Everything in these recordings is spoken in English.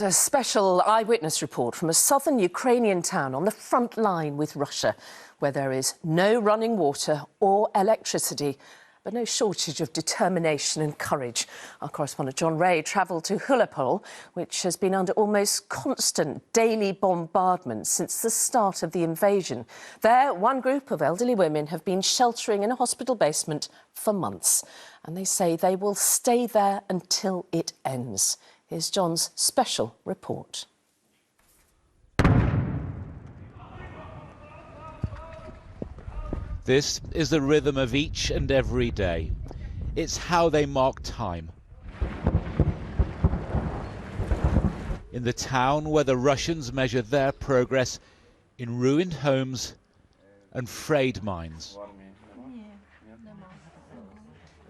A special eyewitness report from a southern Ukrainian town on the front line with Russia, where there is no running water or electricity, but no shortage of determination and courage. Our correspondent John Ray travelled to Huliaipole, which has been under almost constant daily bombardment since the start of the invasion. There, one group of elderly women have been sheltering in a hospital basement for months, and they say they will stay there until it ends. Here's John's special report. This is the rhythm of each and every day. It's how they mark time. In the town where the Russians measure their progress in ruined homes and frayed mines.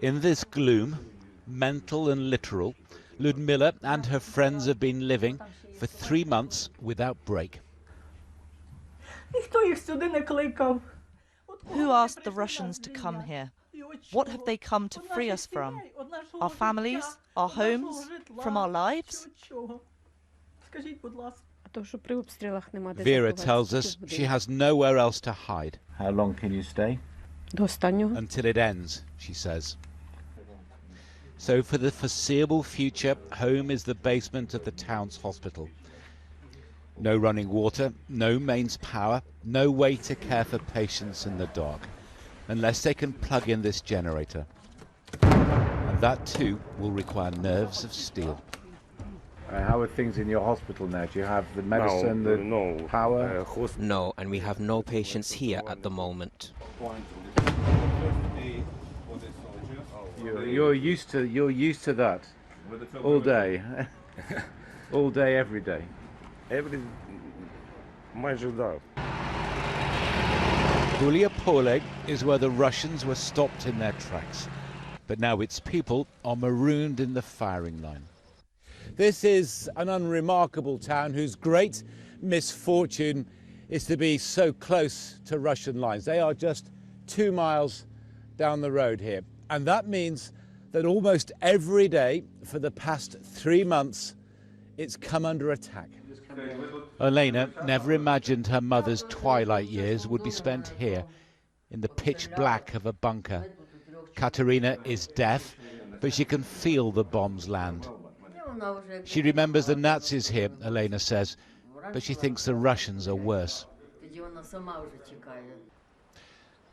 In this gloom, mental and literal, Ludmila and her friends have been living for 3 months without break. Who asked the Russians to come here? What have they come to free us from? Our families? Our homes? From our lives? Vera tells us she has nowhere else to hide. How long can you stay? Until it ends, she says. So for the foreseeable future, home is the basement of the town's hospital. No running water, no mains power, no way to care for patients in the dark, unless they can plug in this generator. And that too will require nerves of steel. How are things in your hospital now? Do you have the medicine, the power? No, and we have no patients here at the moment. You're used to that all day, all day, every day. Huliaipole is where the Russians were stopped in their tracks, but now its people are marooned in the firing line. This is an unremarkable town whose great misfortune is to be so close to Russian lines. They are just 2 miles down the road here. And that means that almost every day for the past 3 months, it's come under attack. Elena never imagined her mother's twilight years would be spent here, in the pitch black of a bunker. Katerina is deaf, but she can feel the bombs land. She remembers the Nazis here, Elena says, but she thinks the Russians are worse.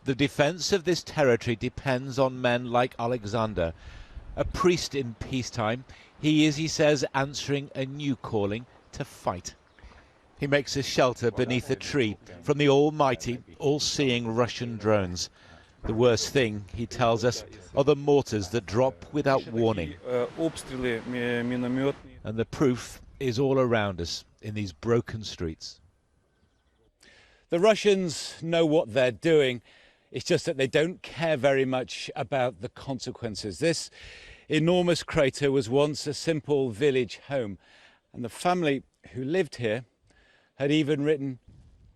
The defense of this territory depends on men like Alexander, a priest in peacetime. He is, he says, answering a new calling to fight. He makes a shelter beneath a tree from the almighty, all-seeing Russian drones. The worst thing, he tells us, are the mortars that drop without warning. And the proof is all around us in these broken streets. The Russians know what they're doing. It's just that they don't care very much about the consequences. This enormous crater was once a simple village home, and the family who lived here had even written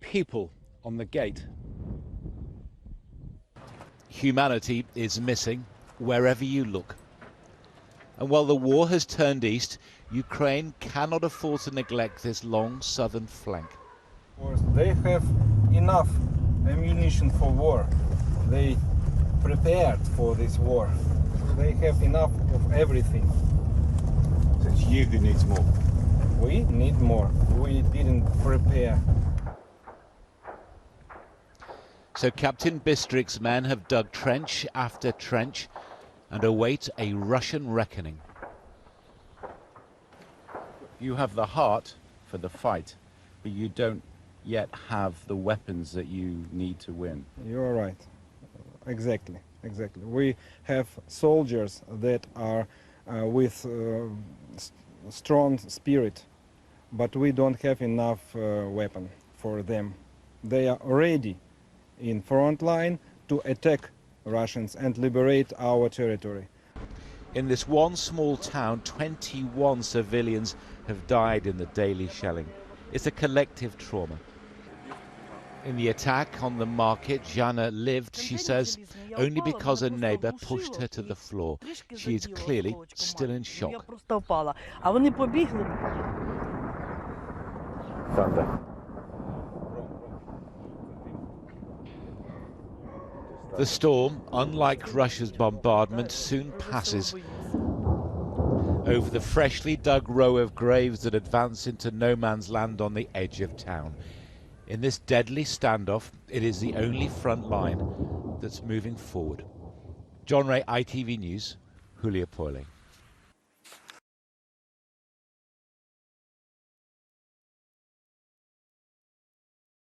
"people" on the gate. Humanity is missing wherever you look. And while the war has turned east, Ukraine cannot afford to neglect this long southern flank. They have enough ammunition for war. They prepared for this war. They have enough of everything. So it's you who needs more. We need more. We didn't prepare. So Captain Bistrick's men have dug trench after trench and await a Russian reckoning. You have the heart for the fight, but you don't yet have the weapons that you need to win. You're right. Exactly. We have soldiers that are with strong spirit, but we don't have enough weapon for them. They are ready in front line to attack Russians and liberate our territory. In this one small town, 21 civilians have died in the daily shelling. It's a collective trauma. In the attack on the market, Jana lived, she says, only because a neighbour pushed her to the floor. She is clearly still in shock. thunder. The storm, unlike Russia's bombardment, soon passes over the freshly dug row of graves that advance into no man's land on the edge of town. In this deadly standoff, it is the only front line that's moving forward. John Ray, ITV News, Huliaipole.